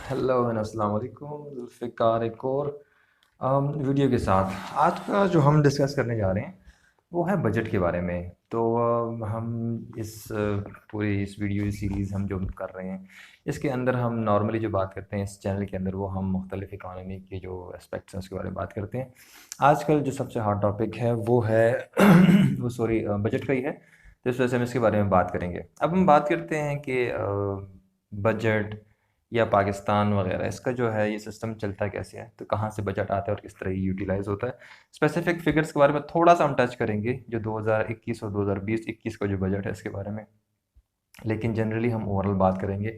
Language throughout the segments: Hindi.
हेलो एंड अस्सलाम वालेकुम। जुल्फ़िकार एक और वीडियो के साथ आज का जो हम डिस्कस करने जा रहे हैं वो है बजट के बारे में। तो हम पूरी इस वीडियो सीरीज़ हम जो कर रहे हैं इसके अंदर हम नॉर्मली जो बात करते हैं इस चैनल के अंदर वो हम मुख्तलिफ़ इकानमी के जो एस्पेक्ट्स हैं उसके बारे में बात करते हैं। आजकल जो सबसे हॉट टॉपिक है वो है वो सॉरी बजट का ही है, तो इस वजह से हम इसके बारे में बात करेंगे। अब हम बात करते हैं कि बजट या पाकिस्तान वगैरह इसका जो है ये सिस्टम चलता कैसे है, तो कहाँ से बजट आता है और किस तरह ये यूटिलाइज़ होता है। स्पेसिफिक फिगर्स के बारे में थोड़ा सा हम टच करेंगे जो 2021 और 2020-21 का जो बजट है इसके बारे में, लेकिन जनरली हम ओवरऑल बात करेंगे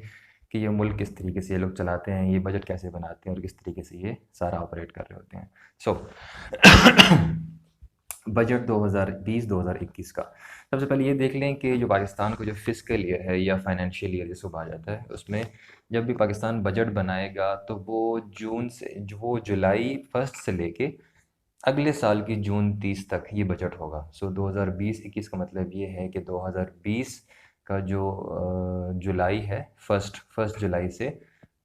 कि ये मुल्क किस तरीके से ये लोग चलाते हैं, ये बजट कैसे बनाते हैं और किस तरीके से ये सारा ऑपरेट कर रहे होते हैं। बजट 2020-2021 का सबसे पहले ये देख लें कि जो पाकिस्तान को जो फिस्कल ईयर है या फाइनेंशियल ईयर जिसको कहा जाता है, उसमें जब भी पाकिस्तान बजट बनाएगा तो वो जुलाई 1 से लेके अगले साल की जून 30 तक ये बजट होगा। 2020-21 का मतलब ये है कि 2020 का जो जुलाई है, फर्स्ट जुलाई से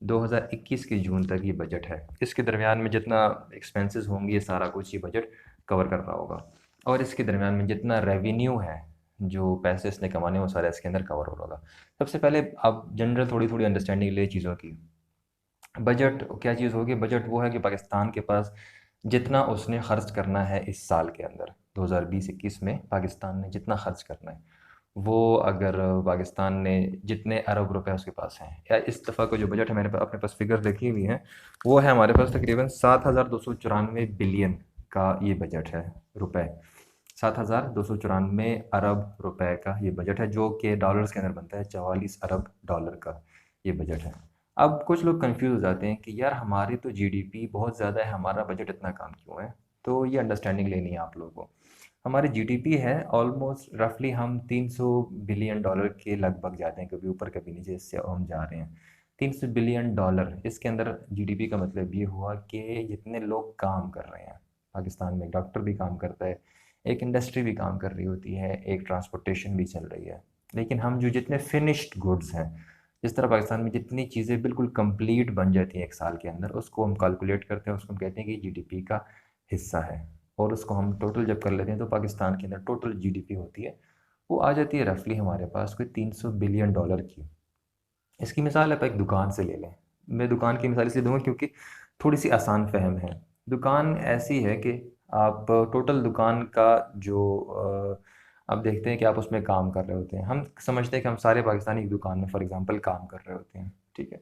2021 की जून तक ये बजट है। इसके दरमियान में जितना एक्सपेंसेस होंगे ये सारा कुछ ये बजट कवर कर रहा होगा, और इसके दरमियान में जितना रेवेन्यू है, जो पैसे इसने कमाने हैं वो सारा इसके अंदर कवर हो रहा होगा। सबसे पहले आप जनरल थोड़ी थोड़ी अंडरस्टैंडिंग ले चीज़ों की। बजट क्या चीज़ होगी? बजट वो है कि पाकिस्तान के पास जितना उसने खर्च करना है इस साल के अंदर 2020-21 में पाकिस्तान ने जितना खर्च करना है, वो अगर पाकिस्तान ने जितने अरब रुपए उसके पास हैं, या इस दफ़ा का जो बजट है मैंने अपने पास फिगर देखी हुई है, वो है हमारे पास तकरीबन 7,294 बिलियन का ये बजट है रुपए। 7,294 अरब रुपए का ये बजट है, जो कि डॉलर्स के अंदर बनता है 44 अरब डॉलर का ये बजट है। अब कुछ लोग कंफ्यूज हो जाते हैं कि यार हमारी तो जीडीपी बहुत ज़्यादा है, हमारा बजट इतना कम क्यों है? तो ये अंडरस्टैंडिंग लेनी है आप लोगों को। हमारी जीडीपी है ऑलमोस्ट रफली हम 300 बिलियन डॉलर के लगभग जाते हैं, कभी ऊपर कभी नीचे, इससे हम जा रहे हैं 300 बिलियन डॉलर। इसके अंदर जीडीपी का मतलब ये हुआ कि जितने लोग काम कर रहे हैं पाकिस्तान में, एक डॉक्टर भी काम करता है, एक इंडस्ट्री भी काम कर रही होती है, एक ट्रांसपोर्टेशन भी चल रही है। लेकिन हम जो जितने फिनिश्ड गुड्स हैं, जिस तरह पाकिस्तान में जितनी चीज़ें बिल्कुल कंप्लीट बन जाती हैं एक साल के अंदर, उसको हम कैलकुलेट करते हैं, उसको हम कहते हैं कि जीडीपी का हिस्सा है। और उसको हम टोटल जब कर लेते हैं तो पाकिस्तान के अंदर टोटल जीडीपी होती है, वो आ जाती है रफली हमारे पास कोई 300 बिलियन डॉलर की। इसकी मिसाल आप एक दुकान से ले लें। मैं दुकान की मिसाल इसलिए दूंगा क्योंकि थोड़ी सी आसान फहम है। दुकान ऐसी है कि आप टोटल दुकान का जो आप देखते हैं कि आप उसमें काम कर रहे होते हैं। हम समझते हैं कि हम सारे पाकिस्तानी एक दुकान में फॉर एग्जांपल काम कर रहे होते हैं, ठीक है।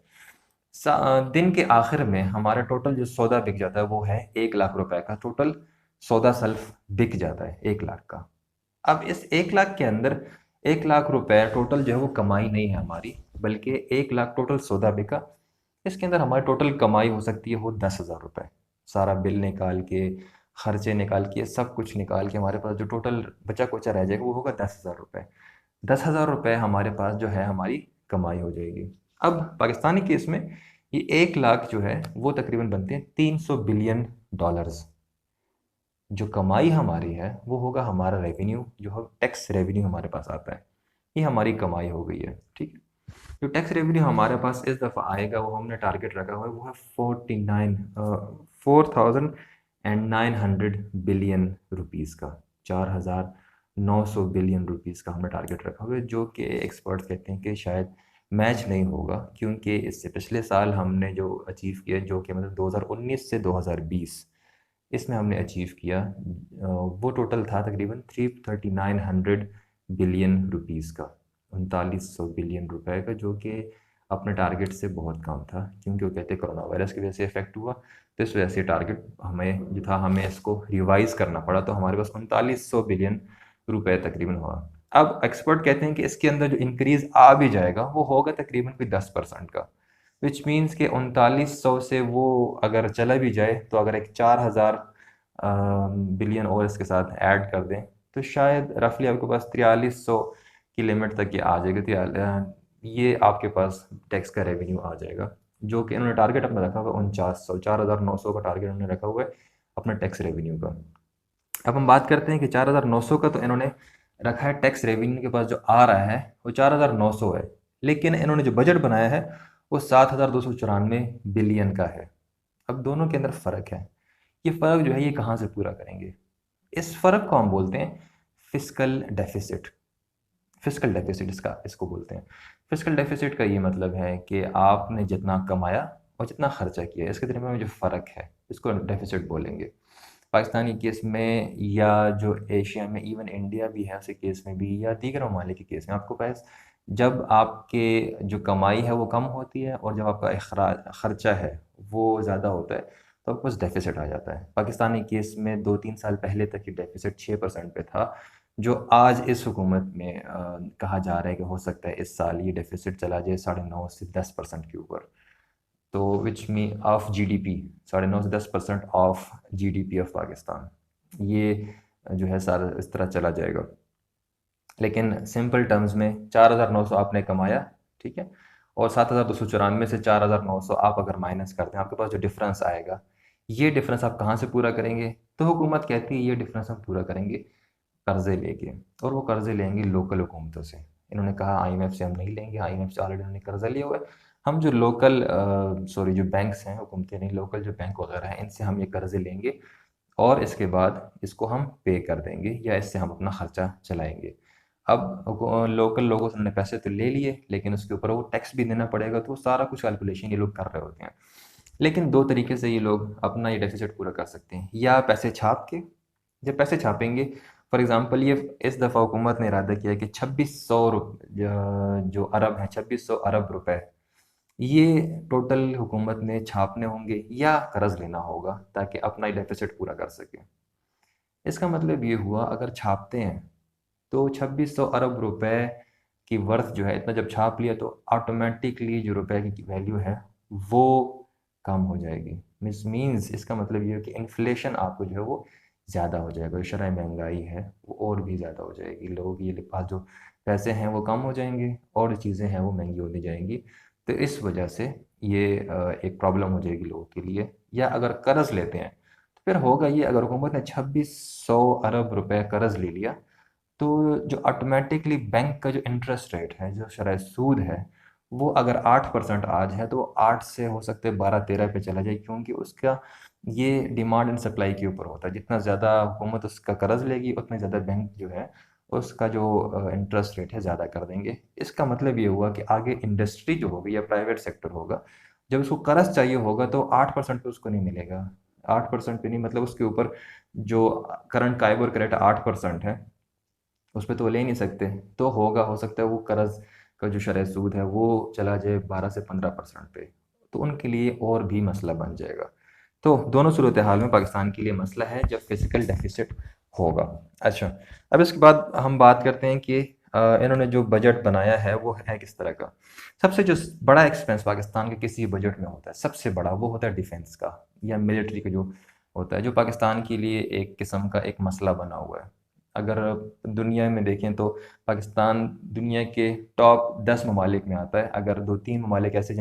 दिन के आखिर में हमारा टोटल जो सौदा बिक जाता है वो है 1 लाख रुपए का। टोटल सौदा सल्फ बिक जाता है 1 लाख का। अब इस 1 लाख के अंदर 1 लाख रुपए टोटल जो है वो कमाई नहीं है हमारी, बल्कि 1 लाख टोटल सौदा बिका। इसके अंदर हमारी टोटल कमाई हो सकती है वो 10,000 रुपये। सारा बिल निकाल के, खर्चे निकाल के, सब कुछ निकाल के हमारे पास जो टोटल बचा कुचा रह जाएगा वो होगा 10,000 रुपये। 10,000 रुपये हमारे पास जो है हमारी कमाई हो जाएगी। अब पाकिस्तानी केस में ये 1 लाख जो है वो तकरीबन बनते हैं 300 बिलियन डॉलर्स। जो कमाई हमारी है वो होगा हमारा रेवेन्यू, जो है टैक्स रेवेन्यू हमारे पास आता है, ये हमारी कमाई हो गई है, ठीक है। जो टैक्स रेवेन्यू हमारे पास इस दफ़ा आएगा वो हमने टारगेट रखा हुआ है, वो है 4,900 बिलियन रुपीज़ का। 4,900 बिलियन रुपीज़ का हमने टारगेट रखा हुआ है, जो कि एक्सपर्ट्स कहते हैं कि शायद मैच नहीं होगा, क्योंकि इससे पिछले साल हमने जो अचीव किया, जो कि मतलब 2019 से 2020, इसमें हमने अचीव किया, वो टोटल था तकरीबन 3900 बिलियन रुपीज़ का, 3900 बिलियन रुपए का, जो कि अपने टारगेट से बहुत कम था, क्योंकि वो कहते हैं कोरोना वायरस की वजह से इफेक्ट हुआ, तो इस वजह से टारगेट हमें जो था हमें इसको रिवाइज़ करना पड़ा, तो हमारे पास 3900 बिलियन रुपए तकरीबन हुआ। अब एक्सपर्ट कहते हैं कि इसके अंदर जो इंक्रीज़ आ भी जाएगा वो होगा तकरीबन कोई 10% का, विच मीन्स के 3900 से वो अगर चला भी जाए, तो अगर एक 4,000 बिलियन और इसके साथ ऐड कर दें, तो शायद रफली आपके पास 4300 की लिमिट तक ये आ जाएगा। ये आपके पास टैक्स का रेवेन्यू आ जाएगा, जो कि इन्होंने टारगेट अपना रखा हुआ है 4900, 4,900 का टारगेट उन्होंने रखा हुआ है अपने टैक्स रेवेन्यू का। अब हम बात करते हैं कि 4,900 का तो इन्होंने रखा है टैक्स रेवेन्यू, के पास जो आ रहा है वो 4,900 है, लेकिन इन्होंने जो बजट बनाया है वो 7,294 बिलियन का है। अब दोनों के अंदर फ़र्क है। ये फ़र्क जो है ये कहाँ से पूरा करेंगे? इस फ़र्क को हम बोलते हैं फिस्कल डेफिसिट। फिस्कल डेफिसिट इसको बोलते हैं। फिस्कल डेफिसिट का ये मतलब है कि आपने जितना कमाया और जितना खर्चा किया, इसके दरमियान में जो फ़र्क है, इसको डेफिसिट बोलेंगे। पाकिस्तान के केस में या जो एशिया में, इवन इंडिया भी है उसके केस में भी, या दीगर ममालिक के केस में, आपको पास जब आपके जो कमाई है वो कम होती है और जब आपका खर्चा है वो ज़्यादा होता है, तो आपके पास डेफिसिट आ जाता है। पाकिस्तान के केस में 2-3 साल पहले तक ये डेफिसिट 6% पे था, जो आज इस हुकूमत में कहा जा रहा है कि हो सकता है इस साल ये डेफिसिट चला जाए 9.5 से 10% के ऊपर। तो विच मी ऑफ जीडीपी, 9.5 से 10% ऑफ जीडीपी ऑफ पाकिस्तान, ये जो है सारा इस तरह चला जाएगा। लेकिन सिंपल टर्म्स में 4,900 आपने कमाया, ठीक है, और 7,294 से 4,900 आप अगर माइनस करते हैं, आपके पास जो डिफरेंस आएगा, ये डिफरेंस आप कहाँ से पूरा करेंगे? तो हुकूमत कहती है ये डिफरेंस हम पूरा करेंगे कर्जे लेके, और वो कर्जे लेंगे लोकल हुकूमतों से। इन्होंने कहा आईएमएफ से हम नहीं लेंगे, आईएमएफ से ऑलरेडी उन्होंने कर्जा लिया हुआ है। हम जो लोकल जो बैंक्स हैं, हुकूमतें नहीं, लोकल जो बैंक वगैरह हैं, इनसे हम ये कर्जे लेंगे और इसके बाद इसको हम पे कर देंगे या इससे हम अपना खर्चा चलाएंगे। अब लोकल लोगों से हमने पैसे तो ले लिए, लेकिन उसके ऊपर वो टैक्स भी देना पड़ेगा, तो वो सारा कुछ कैलकुलेशन ये लोग कर रहे होते हैं। लेकिन दो तरीके से ये लोग अपना ये डेफिसिट पूरा कर सकते हैं, या पैसे छाप के। जब पैसे छापेंगे, फॉर एग्जांपल, ये इस दफ़ा हुकूमत ने इरादा किया कि 2600 जो अरब हैं, 2600 अरब रुपए, ये टोटल हुकूमत ने छापने होंगे या कर्ज लेना होगा ताकि अपना ये डेफिसिट पूरा कर सके। इसका मतलब ये हुआ, अगर छापते हैं तो 2600 अरब रुपए की वर्थ जो है, इतना जब छाप लिया तो ऑटोमेटिकली जो रुपए की वैल्यू है वो कम हो जाएगी। मीन्स इसका मतलब ये है कि इन्फ्लेशन आपको जो है वो ज़्यादा हो जाएगा, जो शरह महंगाई है वो और भी ज़्यादा हो जाएगी, लोगों के ये पास जो पैसे हैं वो कम हो जाएंगे और चीज़ें हैं वो महंगी होती जाएंगी। तो इस वजह से ये एक प्रॉब्लम हो जाएगी लोगों के लिए। या अगर कर्ज़ लेते हैं तो फिर होगा ये, अगर हुकूमत ने 2600 अरब रुपए कर्ज़ ले लिया, तो जो ऑटोमेटिकली बैंक का जो इंटरेस्ट रेट है, जो शरह सूद है, वो अगर 8% आज है तो वो 8 से हो सकते हैं 12-13 पे चला जाए, क्योंकि उसका ये डिमांड एंड सप्लाई के ऊपर होता है। जितना ज़्यादा हुकूमत उसका कर्ज लेगी, उतना ज़्यादा बैंक जो है उसका जो इंटरेस्ट रेट है ज़्यादा कर देंगे। इसका मतलब ये हुआ कि आगे इंडस्ट्री जो होगी या प्राइवेट सेक्टर होगा, जब उसको कर्ज चाहिए होगा तो 8% पे उसको नहीं मिलेगा। 8% पे नहीं, मतलब उसके ऊपर जो करंट काइबोर का रेट 8% है, उस पे तो वो ले नहीं सकते। तो हो सकता है वो कर्ज़ का जो शरह सूद है वो चला जाए 12 से 15% पे, तो उनके लिए और भी मसला बन जाएगा। तो दोनों सूरत हाल में पाकिस्तान के लिए मसला है जब फिजिकल डेफिसिट होगा। अच्छा, अब इसके बाद हम बात करते हैं कि इन्होंने जो बजट बनाया है वो है किस तरह का। सबसे जो बड़ा एक्सपेंस पाकिस्तान के किसी बजट में होता है, सबसे बड़ा, वो होता है डिफेंस का या मिलिट्री का जो होता है, जो पाकिस्तान के लिए एक किस्म का एक मसला बना हुआ है। अगर दुनिया में देखें तो पाकिस्तान दुनिया के टॉप 10 ममालिक में आता है। अगर 2-3 ममालिक ऐसे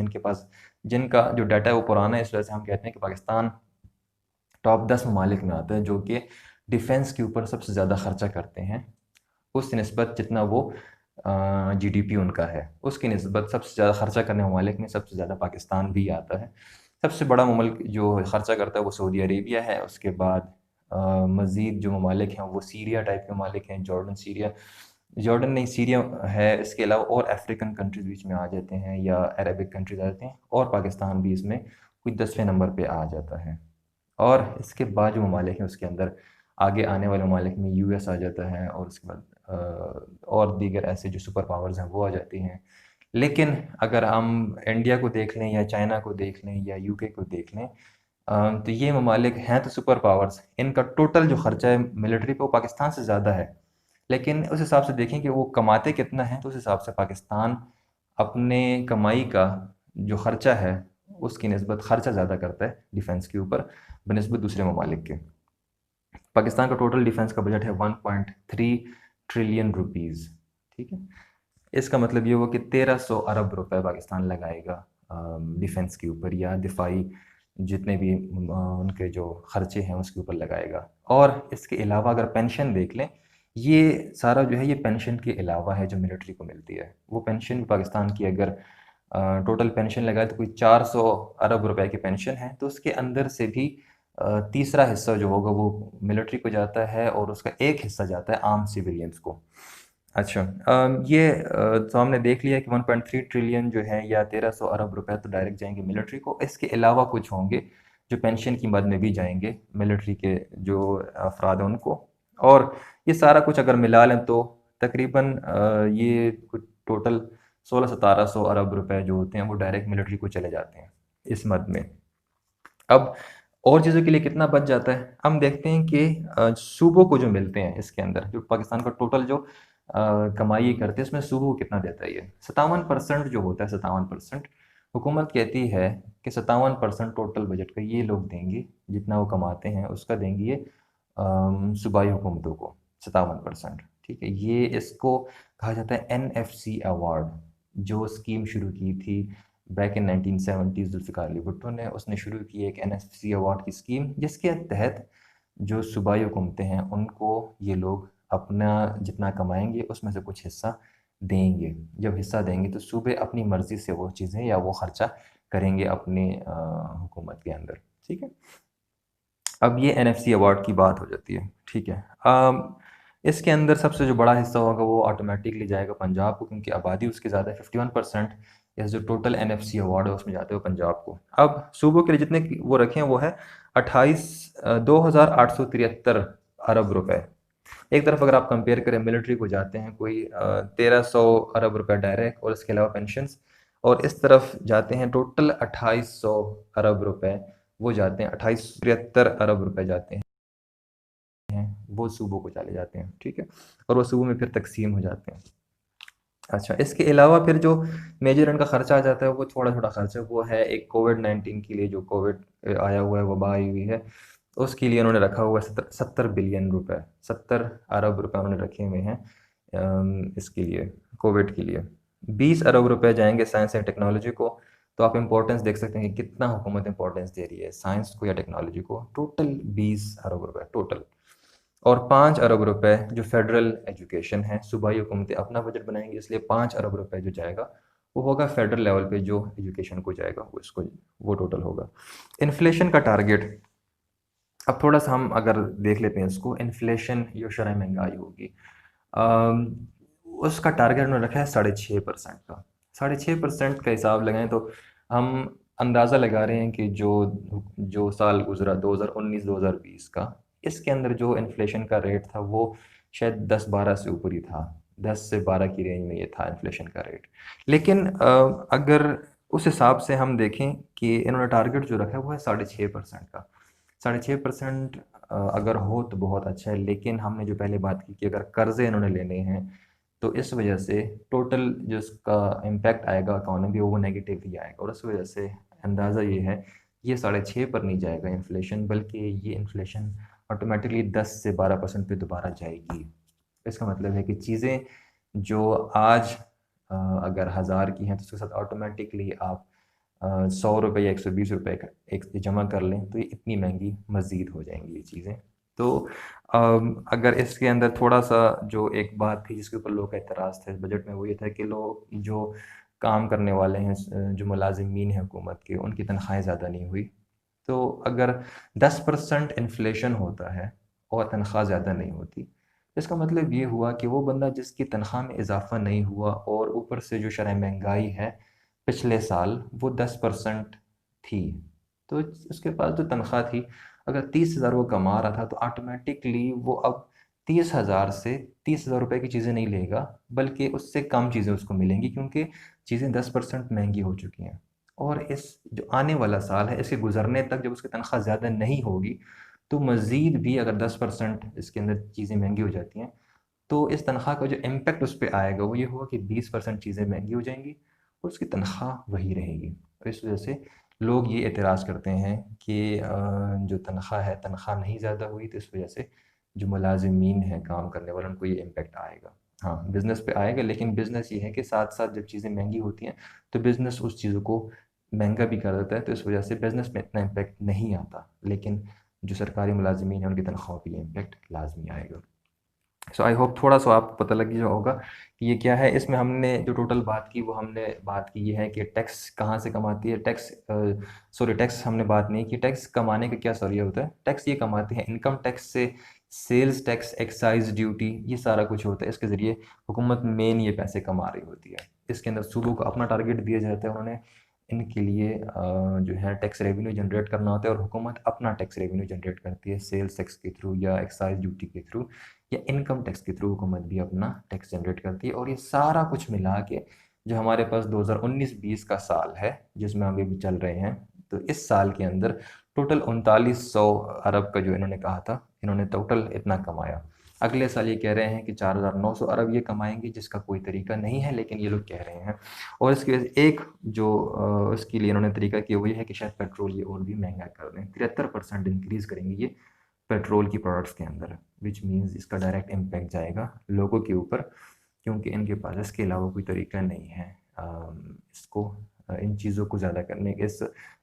जिनका जो डाटा है वो पुराना है, इस वजह से हम कहते हैं कि पाकिस्तान टॉप 10 ममालिक में आता है जो कि डिफेंस के ऊपर सबसे ज़्यादा खर्चा करते हैं। उस निस्बत जितना वो जीडीपी उनका है, उसकी निस्बत सबसे ज़्यादा खर्चा करने ममालिक में सबसे ज़्यादा पाकिस्तान भी आता है। सबसे बड़ा मुल्क जो खर्चा करता है वो सऊदी अरेबिया है। उसके बाद मज़ीद जो ममालिक हैं वो सीरिया टाइप के ममालिक हैं, जॉर्डन नहीं, सीरिया है। इसके अलावा और अफ्रीकन कंट्रीज़ बीच में आ जाते हैं या अरबिक कंट्रीज़ आ जाते हैं, और पाकिस्तान भी इसमें कोई 10वें नंबर पे आ जाता है। और इसके बाद जो ममालिक हैं उसके अंदर आगे आने वाले ममालिक में यूएस आ जाता है, और उसके बाद और दीगर ऐसे जो सुपर पावर्स हैं वो आ जाती हैं। लेकिन अगर हम इंडिया को देख लें या चाइना को देख लें या यूके को देख लें, तो ये ममालिक हैं तो सुपर पावर्स, इनका टोटल जो खर्चा है मिलिट्री पे वो पाकिस्तान से ज़्यादा है। लेकिन उस हिसाब से देखें कि वो कमाते कितना है, तो उस हिसाब से पाकिस्तान अपने कमाई का जो खर्चा है उसकी निस्बत खर्चा ज़्यादा करता है डिफेंस के ऊपर बनिस्बत दूसरे ममालिक के। पाकिस्तान का टोटल डिफेंस का बजट है 1.3 ट्रिलियन रुपीज़, ठीक है। इसका मतलब ये हुआ कि 1300 अरब रुपए पाकिस्तान लगाएगा डिफेंस के ऊपर, या दिफाई जितने भी उनके जो खर्चे हैं उसके ऊपर लगाएगा। और इसके अलावा अगर पेंशन देख लें, ये सारा जो है ये पेंशन के अलावा है जो मिलिट्री को मिलती है। वो पेंशन भी पाकिस्तान की अगर टोटल पेंशन लगाए तो कोई 400 अरब रुपए की पेंशन है, तो उसके अंदर से भी तीसरा हिस्सा जो होगा वो मिलिट्री को जाता है और उसका एक हिस्सा जाता है आम सिविलियंस को। अच्छा, तो हमने देख लिया कि 1.3 ट्रिलियन जो है या 1300 अरब रुपए तो डायरेक्ट जाएंगे मिलिट्री को। इसके अलावा कुछ होंगे जो पेंशन की मद में भी जाएंगे मिलिट्री के जो अफराद हैं उनको। और ये सारा कुछ अगर मिला लें तो तकरीबन ये कुछ टोटल 1600-1700 अरब रुपए जो होते हैं वो डायरेक्ट मिलिट्री को चले जाते हैं इस मद में। अब और चीज़ों के लिए कितना बच जाता है, हम देखते हैं कि सूबों को जो मिलते हैं इसके अंदर, जो पाकिस्तान का टोटल जो कमाई करते हैं इसमें सूबों को कितना देता है ये 57% जो होता है, 57% हुकूमत कहती है कि 57% टोटल बजट का ये लोग देंगे, जितना वो कमाते हैं उसका देंगे ये सूबाई हुकूमतों को 57%। ठीक है, ये इसको कहा जाता है NFC अवार्ड, जो स्कीम शुरू की थी बैक इन 1970 जुल्फ़िकार अली भुट्टो ने। उसने शुरू की एक NFC अवार्ड की स्कीम, जिसके तहत जो सूबाई हुकूमतें हैं उनको ये लोग अपना जितना कमाएंगे उसमें से कुछ हिस्सा देंगे। जब हिस्सा देंगे तो सूबे अपनी मर्ज़ी से वो चीज़ें या वो ख़र्चा करेंगे अपने हुकूमत के अंदर। ठीक है, अब ये NFC अवार्ड की बात हो जाती है। ठीक है, इसके अंदर सबसे जो बड़ा हिस्सा होगा वो ऑटोमेटिकली जाएगा पंजाब को, क्योंकि आबादी उसकी ज़्यादा है। 51% या जो टोटल NFC अवार्ड है उसमें जाते हो पंजाब को। अब सूबों के लिए जितने वो रखे हैं वो है 28,2873 अरब रुपए। एक तरफ अगर आप कंपेयर करें मिलिट्री को जाते हैं कोई 1300 अरब रुपए डायरेक्ट और इसके अलावा पेंशन्स, और इस तरफ जाते हैं टोटल 2800 अरब रुपए, वो जाते हैं 2873 अरब रुपए जाते हैं, वो सूबों को चले जाते हैं। ठीक है, और वो सूबों में फिर तकसीम हो जाते हैं। अच्छा, इसके अलावा फिर जो मेजर इनका खर्चा आ जाता है वो थोड़ा थोड़ा खर्चा वो है एक कोविड-19 के लिए, जो कोविड आया हुआ है, वबा आई हुई है, उसके लिए उन्होंने रखा हुआ है 70 बिलियन रुपए, 70 अरब रुपए उन्होंने रखे हुए हैं इसके लिए, कोविड के लिए। 20 अरब रुपए जाएंगे साइंस एंड टेक्नोलॉजी को। तो आप इम्पोर्टेंस देख सकते हैं कि कितना हुकूमत इंपॉर्टेंस दे रही है साइंस को या टेक्नोलॉजी को। टोटल 20 अरब रुपए टोटल। और 5 अरब रुपए जो फेडरल एजुकेशन है, सूबाई हुकूमतें अपना बजट बनाएंगी, इसलिए 5 अरब रुपए जो जाएगा वो होगा फेडरल लेवल पे जो एजुकेशन को जाएगा, वो इसको वो टोटल होगा। इन्फ्लेशन का टारगेट, अब थोड़ा सा हम अगर देख लेते हैं इसको, इन्फ्लेशन जो शरह महंगाई होगी, अम, उसका टारगेट उन्होंने रखा है 6.5% का। 6.5% का हिसाब लगाएं तो हम अंदाज़ा लगा रहे हैं कि जो जो साल गुजरा 2019-2020 का, इसके अंदर जो इन्फ्लेशन का रेट था वो शायद 10-12 से ऊपर ही था। 10 से 12 की रेंज में ये था इन्फ्लेशन का रेट। लेकिन अगर उस हिसाब से हम देखें कि इन्होंने टारगेट जो रखा है वो है 6.5% का। 6.5% अगर हो तो बहुत अच्छा है, लेकिन हमने जो पहले बात की कि अगर कर्ज़े इन्होंने लेने हैं तो इस वजह से टोटल जो इसका इम्पैक्ट आएगा इकॉनमी वो नेगेटिव ही आएगा, और इस वजह से अंदाज़ा ये है ये 6.5 पर नहीं जाएगा इन्फ्लेशन, बल्कि ये इन्फ्लेशन ऑटोमेटिकली 10 से 12% पे दोबारा जाएगी। इसका मतलब है कि चीज़ें जो आज अगर 1000 की हैं तो उसके साथ ऑटोमेटिकली आप 100 रुपये या 120 रुपये का एक जमा कर लें तो ये इतनी महंगी मज़ीद हो जाएंगी ये चीज़ें। तो अगर इसके अंदर थोड़ा सा जो एक बात थी जिसके ऊपर लोगों का एतराज़ था इस बजट में, वो ये था कि लोग जो काम करने वाले हैं, जो मुलाजिमीन हैं हुकूमत के, उनकी तनख्वाहें ज़्यादा नहीं हुई। तो अगर 10% इन्फ्लेशन होता है और तनख्वाह ज़्यादा नहीं होती, इसका मतलब ये हुआ कि वो बंदा जिसकी तनख्वाह में इजाफ़ा नहीं हुआ और ऊपर से जो शरह महंगाई है पिछले साल वो 10% थी, तो उसके पास जो तनख्वाह थी, अगर 30,000 वो कमा रहा था तो ऑटोमेटिकली वो अब 30,000 से 30,000 रुपये की चीज़ें नहीं लेगा, बल्कि उससे कम चीज़ें उसको मिलेंगी, क्योंकि चीज़ें 10% महंगी हो चुकी हैं। और इस जो आने वाला साल है इसके गुजरने तक जब उसकी तनख्वाह ज़्यादा नहीं होगी तो मज़ीद भी अगर 10% इसके अंदर चीज़ें महंगी हो जाती हैं तो इस तनख्वाह का जो इम्पेक्ट उस पे आएगा वो ये होगा कि 20% चीज़ें महंगी हो जाएंगी और उसकी तनख्वाह वही रहेगी। और इस वजह से लोग ये एतराज़ करते हैं कि जो तनख्वाह है, तनख्वाह नहीं ज़्यादा हुई तो इस वजह से जो मुलाज़िमीन हैं, काम करने वाले, उनको ये इम्पेक्ट आएगा। हाँ, बिज़नेस पे आएगा, लेकिन बिज़नेस ये है कि साथ-साथ जब चीज़ें महंगी होती हैं तो बिज़नेस उस चीज़ों को महंगा भी कर देता है, तो इस वजह से बिज़नेस में इतना इम्पैक्ट नहीं आता। लेकिन जो सरकारी मुलाज़िमीन हैं उनकी तनख्वाह पे ये इम्पैक्ट लाज़मी आएगा। सो आई होप थोड़ा सा आपको पता लग गया होगा कि ये क्या है। इसमें हमने जो टोटल बात की वो हमने बात की ये है कि टैक्स कहाँ से कमाती है। टैक्स हमने बात नहीं की। टैक्स कमाने का क्या सॉरी होता है, टैक्स ये कमाते हैं इनकम टैक्स से, सेल्स टैक्स, एक्साइज ड्यूटी, ये सारा कुछ होता है। इसके ज़रिए हुकूमत मेन ये पैसे कमा रही होती है। इसके अंदर सूबों को अपना टारगेट दिया जाता है, उन्होंने इनके लिए जो है टैक्स रेवेन्यू जनरेट करना होता है, और हुकूमत अपना टैक्स रेवेन्यू जनरेट करती है सेल्स टैक्स के थ्रू या एक्साइज ड्यूटी के थ्रू या इनकम टैक्स के थ्रू। हुकूमत भी अपना टैक्स जनरेट करती है, और ये सारा कुछ मिला के जो हमारे पास 2019-20 का साल है जिसमें हम अभी चल रहे हैं, तो इस साल के अंदर टोटल 3900 अरब का जो इन्होंने कहा था, इन्होंने टोटल इतना कमाया। अगले साल ये कह रहे हैं कि 4900 अरब ये कमाएंगे, जिसका कोई तरीका नहीं है लेकिन ये लोग कह रहे हैं। और इसकी वजह से एक जो इसके लिए इन्होंने तरीका किया वो ये है कि शायद पेट्रोल ये और भी महंगा कर दें, 73% इंक्रीज़ करेंगे ये पेट्रोल की प्रोडक्ट्स के अंदर, विच मीन्स इसका डायरेक्ट इम्पैक्ट जाएगा लोगों के ऊपर, क्योंकि इनके पास इसके अलावा कोई तरीका नहीं है इसको इन चीज़ों को ज़्यादा करने के, इस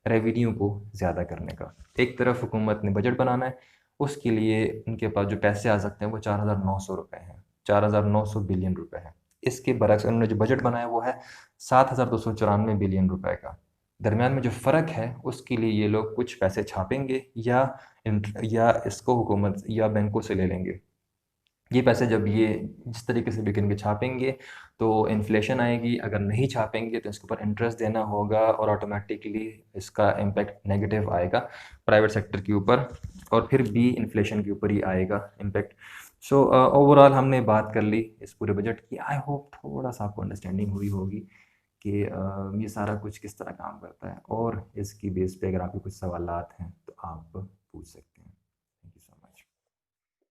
रेवेन्यू को ज़्यादा करने का। एक तरफ हुकूमत ने बजट बनाना है, उसके लिए उनके पास जो पैसे आ सकते हैं वो 4,900 रुपये हैं, 4,900 बिलियन रुपए हैं। इसके बरक्स उन्होंने जो बजट बनाया वो है 7,294 बिलियन रुपए का। दरमियान में जो फ़र्क है उसके लिए ये लोग कुछ पैसे छापेंगे या इसको हुकूमत या बैंकों से ले लेंगे। ये पैसे जब ये जिस तरीके से बिकेंगे, छापेंगे तो इन्फ्लेशन आएगी, अगर नहीं छापेंगे तो इसके ऊपर इंटरेस्ट देना होगा और ऑटोमेटिकली इसका इम्पैक्ट नेगेटिव आएगा प्राइवेट सेक्टर के ऊपर, और फिर भी इन्फ्लेशन के ऊपर ही आएगा इम्पैक्ट। सो ओवरऑल हमने बात कर ली इस पूरे बजट की। आई होप थोड़ा सा आपको अंडरस्टैंडिंग हुई होगी कि ये सारा कुछ किस तरह काम करता है, और इसकी बेस पे अगर आपके कुछ सवालात हैं तो आप पूछ सकते हैं।